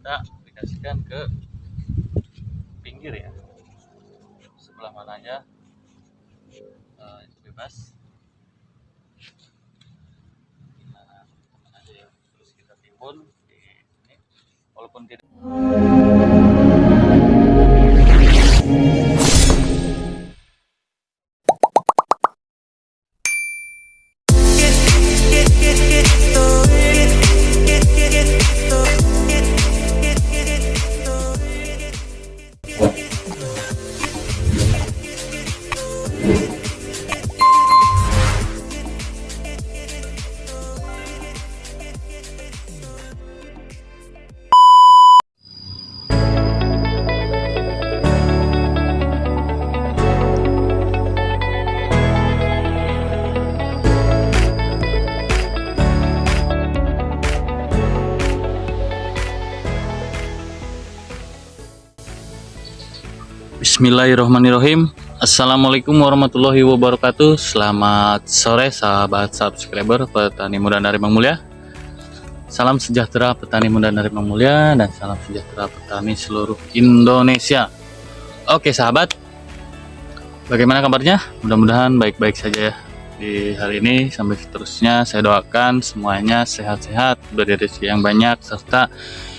kita aplikasikan ke pinggir ya, sebelah mana aja itu bebas, dimana aja ya. Terus kita timbun di sini, walaupun tidak Bismillahirrahmanirrahim. Assalamualaikum warahmatullahi wabarakatuh. Selamat sore sahabat subscriber petani muda Narimang Mulia. Salam sejahtera petani muda Narimang Mulia dan salam sejahtera petani seluruh Indonesia. Oke sahabat, bagaimana kabarnya? Mudah-mudahan baik-baik saja ya di hari ini. Sampai seterusnya saya doakan semuanya sehat-sehat, beri rezeki yang banyak, serta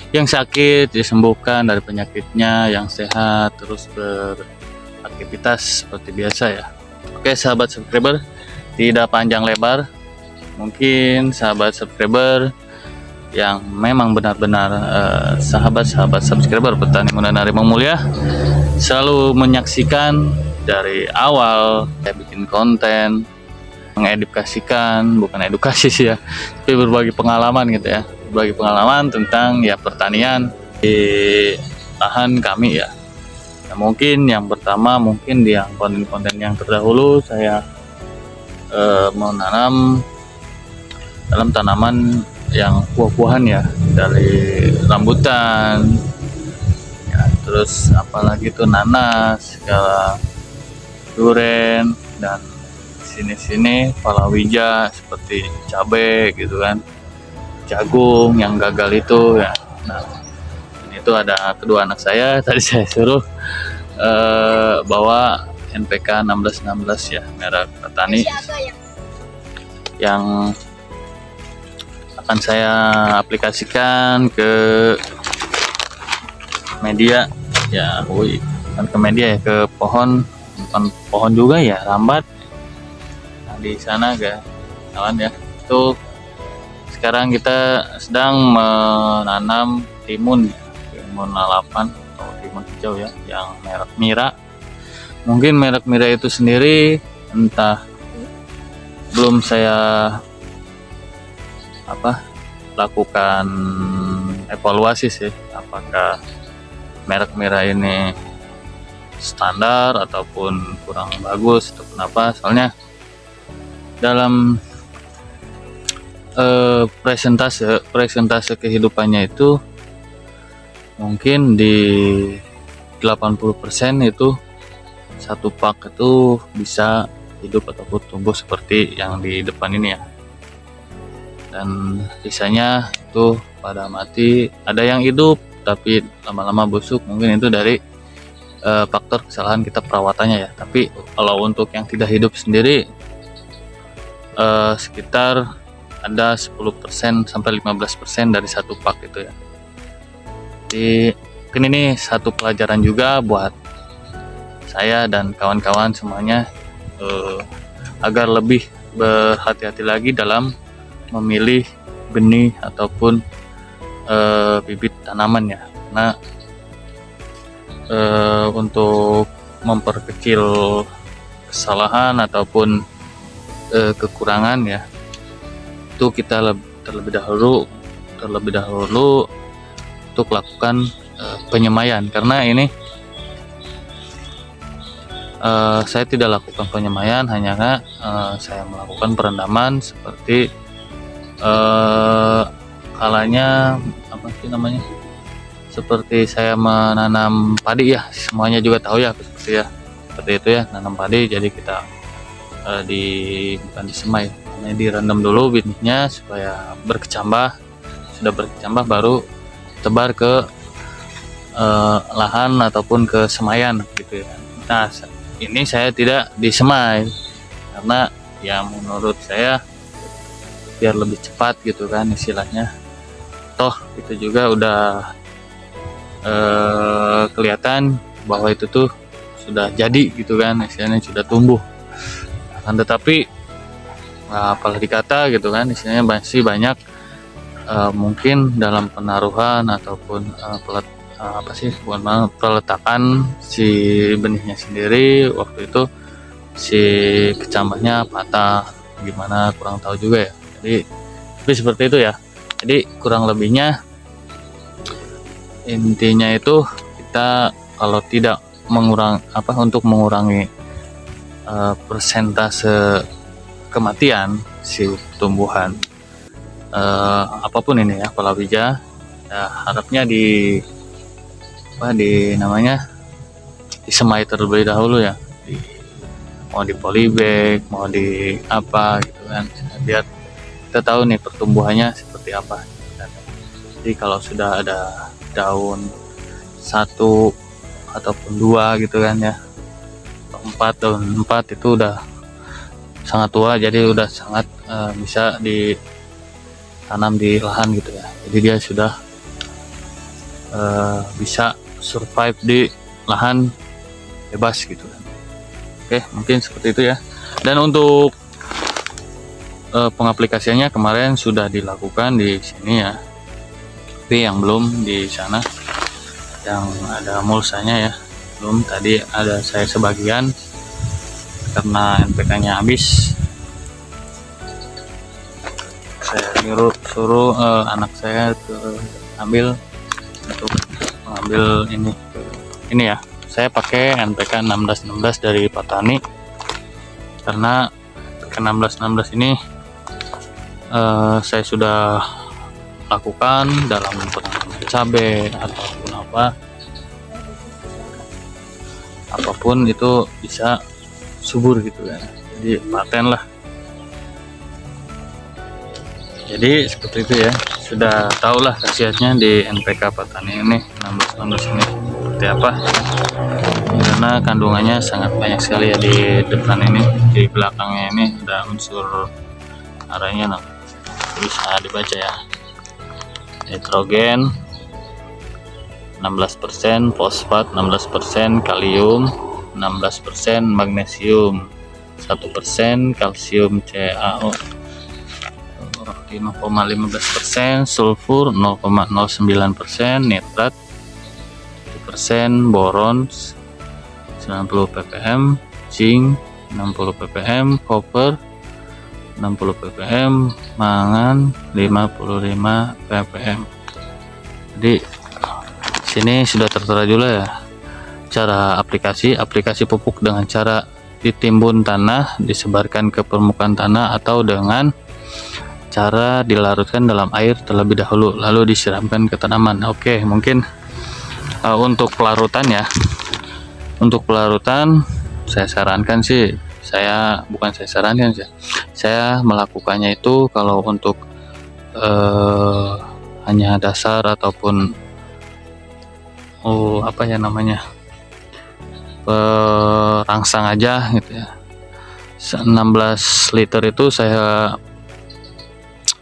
yang sakit disembuhkan dari penyakitnya, yang sehat terus beraktivitas seperti biasa ya. Oke sahabat subscriber, tidak panjang lebar, mungkin sahabat subscriber yang memang benar-benar sahabat-sahabat subscriber petani muda Narimang Mulia selalu menyaksikan dari awal saya bikin konten, mengedukasikan, bukan edukasi sih ya, tapi berbagi pengalaman gitu ya, berbagi pengalaman tentang ya pertanian di lahan kami ya. Nah, mungkin yang pertama, mungkin di yang konten-konten yang terdahulu saya menanam dalam tanaman yang buah-buahan ya, dari rambutan ya, terus apalagi tuh nanas, segala durian, dan sini-sini palawija seperti cabai gitu kan, jagung yang gagal itu ya. Nah ini tuh ada kedua anak saya, tadi saya suruh bawa NPK 1616 ya, merek petani yang akan saya aplikasikan ke media ya, bukan ke media ya, ke pohon, bukan pohon juga ya, rambat. Nah di sana guys kawan ya, itu sekarang kita sedang menanam timun 8 atau timun hijau ya, yang merek Mira. Mungkin merek Mira itu sendiri entah, belum saya lakukan evaluasi sih, apakah merek Mira ini standar ataupun kurang bagus ataupun apa. Soalnya dalam presentase kehidupannya itu mungkin di 80% itu satu pak itu bisa hidup ataupun tumbuh seperti yang di depan ini ya, dan sisanya itu pada mati. Ada yang hidup tapi lama-lama busuk, mungkin itu dari faktor kesalahan kita perawatannya ya. Tapi kalau untuk yang tidak hidup sendiri sekitar ada 10% sampai 15% dari satu pak itu ya. Jadi mungkin ini satu pelajaran juga buat saya dan kawan-kawan semuanya, agar lebih berhati-hati lagi dalam memilih benih ataupun bibit tanaman ya. Karena untuk memperkecil kesalahan ataupun kekurangan ya, itu kita terlebih dahulu untuk lakukan penyemaian. Karena ini saya tidak lakukan penyemaian, hanya saya melakukan perendaman seperti kalanya apa sih namanya, seperti saya menanam padi ya, semuanya juga tahu ya seperti itu ya, nanam padi. Jadi kita bukan disemai, namanya direndam dulu benihnya supaya berkecambah. Sudah berkecambah baru tebar ke lahan ataupun ke semayan gitu ya. Nah, ini saya tidak disemai karena ya menurut saya biar lebih cepat gitu kan istilahnya. Toh itu juga udah kelihatan bahwa itu tuh sudah jadi gitu kan, istilahnya sudah tumbuh. Akan tetapi apalah dikata gitu kan, istilahnya masih banyak mungkin dalam penaruhan ataupun peletakan si benihnya sendiri waktu itu si kecambahnya patah gimana kurang tahu juga ya. Jadi tapi seperti itu ya. Jadi kurang lebihnya intinya itu kita kalau tidak untuk mengurangi persentase kematian si tumbuhan apapun ini ya palawija, ya, harapnya disemai terlebih dahulu ya, mau di polybag mau di apa gitu kan, biar kita tahu nih pertumbuhannya seperti apa. Jadi kalau sudah ada daun 1 ataupun 2 gitu kan ya, 4 itu udah sangat tua, jadi udah sangat bisa ditanam di lahan gitu ya. Jadi dia sudah bisa survive di lahan bebas gitu kan. Oke, mungkin seperti itu ya. Dan untuk pengaplikasiannya kemarin sudah dilakukan di sini ya, tapi yang belum di sana yang ada mulsanya ya, belum. Tadi ada saya sebagian karena NPK-nya habis, saya suruh anak saya ambil untuk mengambil ini ya. Saya pakai NPK 1616 dari Petani karena NPK 1616 ini saya sudah lakukan dalam penanaman cabai ataupun apapun itu bisa subur gitu ya. Jadi paten lah. Jadi seperti itu ya. Sudah tahulah khasiatnya di NPK Petani ini 1616 ini seperti apa. Karena kandungannya sangat banyak sekali ya di depan ini, di belakangnya ini ada unsur aranya bisa dibaca ya. Nitrogen 16%, fosfat 16%, kalium 16%, magnesium 1%, kalsium CaO 5,15%, sulfur 0,09%, nitrat 7%, boron 90 ppm, zinc 60 ppm, copper 60 ppm, mangan 55 ppm. Jadi sini sudah tertera juga ya cara aplikasi pupuk dengan cara ditimbun tanah, disebarkan ke permukaan tanah, atau dengan cara dilarutkan dalam air terlebih dahulu lalu disiramkan ke tanaman. Oke, mungkin untuk pelarutan ya, untuk pelarutan saya sarankan sih, saya melakukannya itu kalau untuk hanya dasar ataupun perangsang aja gitu ya. 16 liter itu saya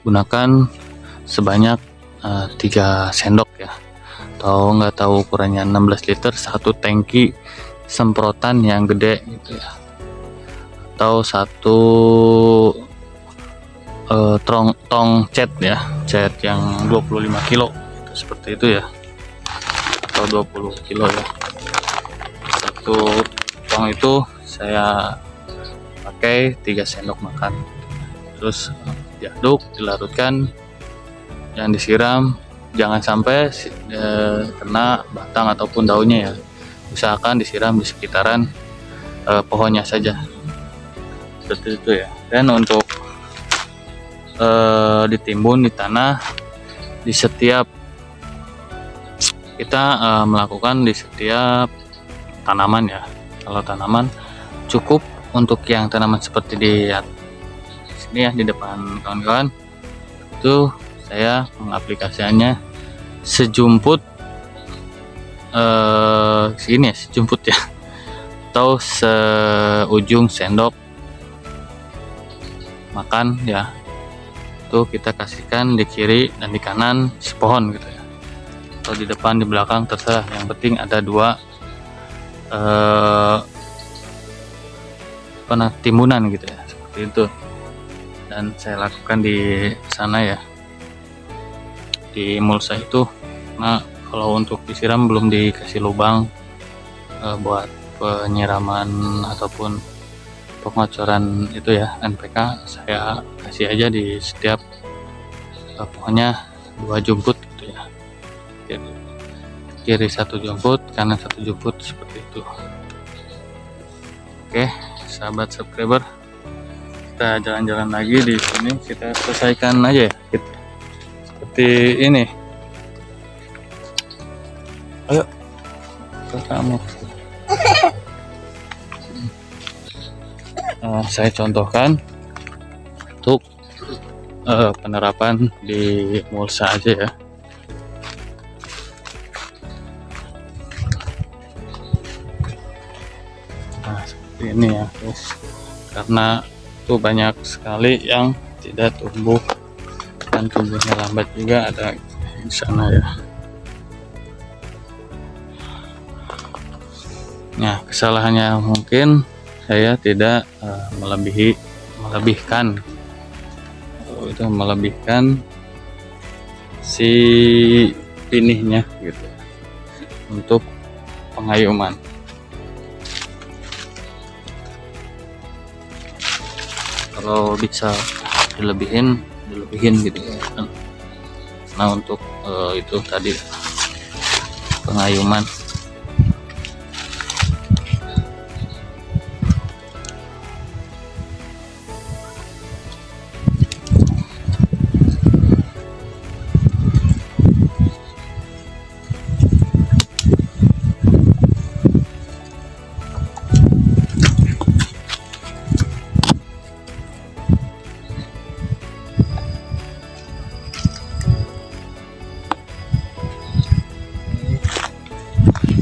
gunakan sebanyak 3 sendok ya, atau nggak tahu ukurannya 16 liter satu tangki semprotan yang gede gitu ya, atau satu tong cat yang 25 kilo seperti itu ya, atau 20 kilo ya. Satu tong itu saya pakai 3 sendok makan, terus diaduk, dilarutkan, yang disiram jangan sampai kena batang ataupun daunnya ya, usahakan disiram di sekitaran pohonnya saja seperti itu ya. Dan untuk ditimbun di tanah, di setiap kita melakukan di setiap tanaman ya. Kalau tanaman cukup untuk yang tanaman seperti di sini ya, di depan kawan-kawan itu saya mengaplikasikannya sejumput segini ya, sejumput ya, atau seujung sendok makan ya, itu kita kasihkan di kiri dan di kanan sepohon gitu ya, atau di depan di belakang terserah, yang penting ada dua timbunan gitu ya, seperti itu. Dan saya lakukan di sana ya, di mulsa itu. Nah, kalau untuk disiram belum dikasih lubang buat penyiraman ataupun pengocoran itu ya, NPK. Saya kasih aja di setiap pokoknya 2 jumput gitu ya, kiri 1 jumput, kanan 1 jumput, seperti itu. Oke sahabat subscriber, kita jalan-jalan lagi di sini, kita selesaikan aja ya gitu. Seperti ini, ayo ke kamu. Saya contohkan untuk penerapan di mulsa aja ya. Nah seperti ini ya guys, karena itu banyak sekali yang tidak tumbuh dan tumbuhnya lambat juga ada di sana ya. Nah kesalahannya mungkin saya tidak melebihkan si pinihnya gitu untuk pengayuman. Kalau bisa dilebihin gitu ya. Nah untuk itu tadi pengayuman.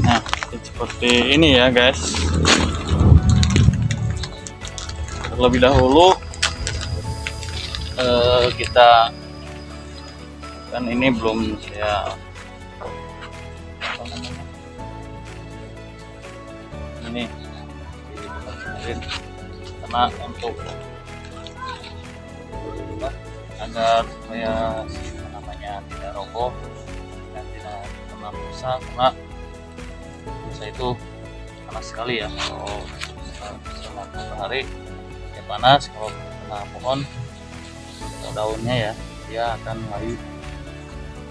Nah seperti ini ya guys. Terlebih dahulu kita kan ini belum saya ini dibenerin, karena untuk agar supaya tidak roboh dan tidak kena busa, karena busa itu panas sekali ya. Kalau sinar matahari ya panas, kalau kena pohon atau daunnya ya dia akan layu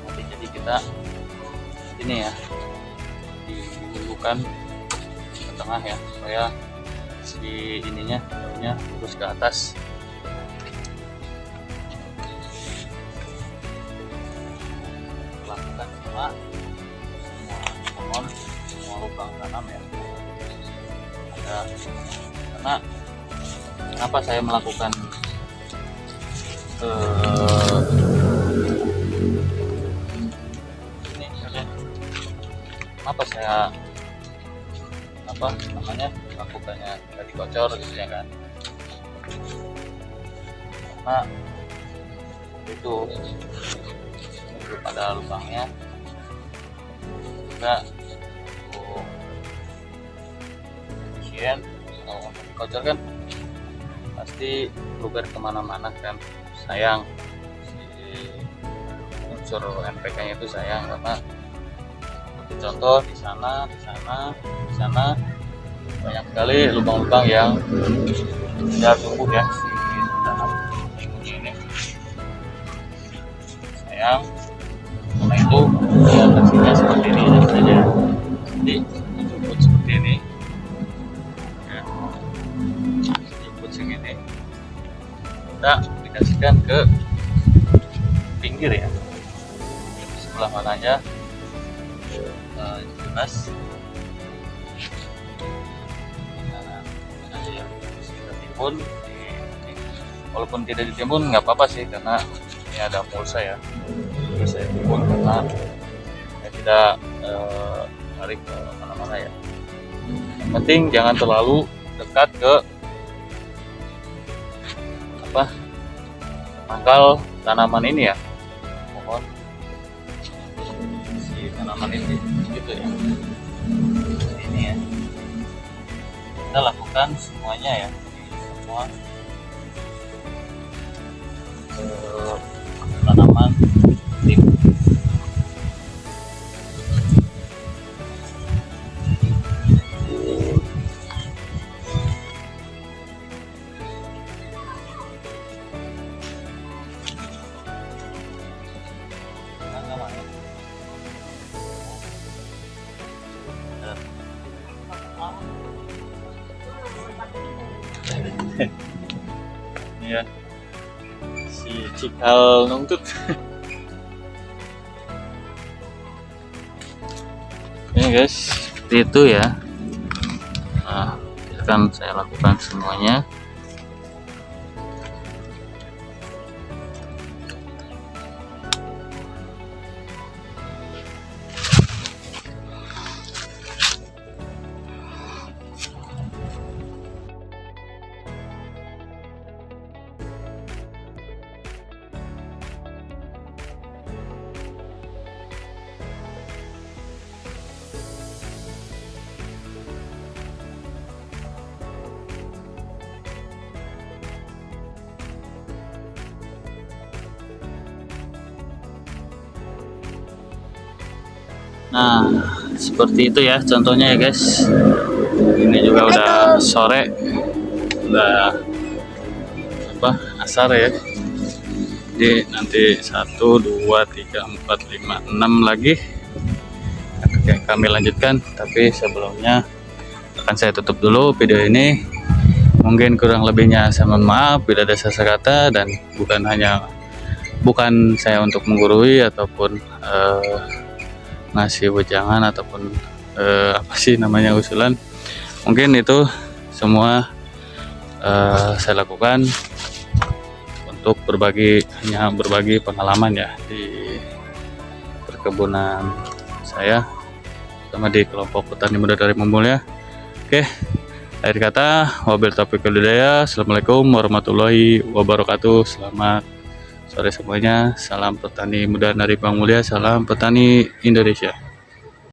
mati. Jadi kita ini ya dihulukan ke tengah ya, supaya si ininya daunnya lurus ke atas. Lakukan semua pohon, semua lubang tanam ya. Ada karena kenapa saya melakukan ini kenapa saya melakukannya tadi bocor gitu ya kan, karena itu belum ada lubangnya juga efisien. Kalau bocor kan pasti luber kemana-mana kan, sayang si unsur NPK nya itu sayang, karena seperti contoh di sana banyak sekali lubang-lubang yang tidak tumbuh ya di dalam ini sayang. Karena itu ya kasihnya seperti ini saja, jadi jemput seperti ini ya, jemput segini kita aplikasikan ke pinggir ya, sebelah mana aja jelas. Kita timbun, walaupun tidak ditimbun nggak apa-apa sih, karena ini ada mulsa ya. Jadi saya timbun karena saya tidak lari ke mana-mana ya. Yang penting jangan terlalu dekat ke mangkal tanaman ini ya, pohon si tanaman ini gitu ya. Ini ya, kita lakukan semuanya ya, semua tanaman tim. Ini ya, si cikal nungtut. Ini guys, seperti itu ya. Nah, akan saya lakukan semuanya. Nah, seperti itu ya contohnya ya guys. Ini juga udah sore, udah asar ya. Jadi nanti 1, 2, 3, 4, 5, 6 lagi yang kami lanjutkan. Tapi sebelumnya akan saya tutup dulu video ini. Mungkin kurang lebihnya saya mohon maaf bila ada salah kata, dan bukan saya untuk menggurui ataupun ngasih wejangan ataupun usulan. Mungkin itu semua saya lakukan untuk berbagi pengalaman ya di perkebunan saya sama di kelompok petani muda dari Mulia. Oke, akhir kata wabil taufiq wal hidayah. Assalamualaikum warahmatullahi wabarakatuh. Selamat sore semuanya. Salam petani muda dari Bang Mulia. Salam petani Indonesia.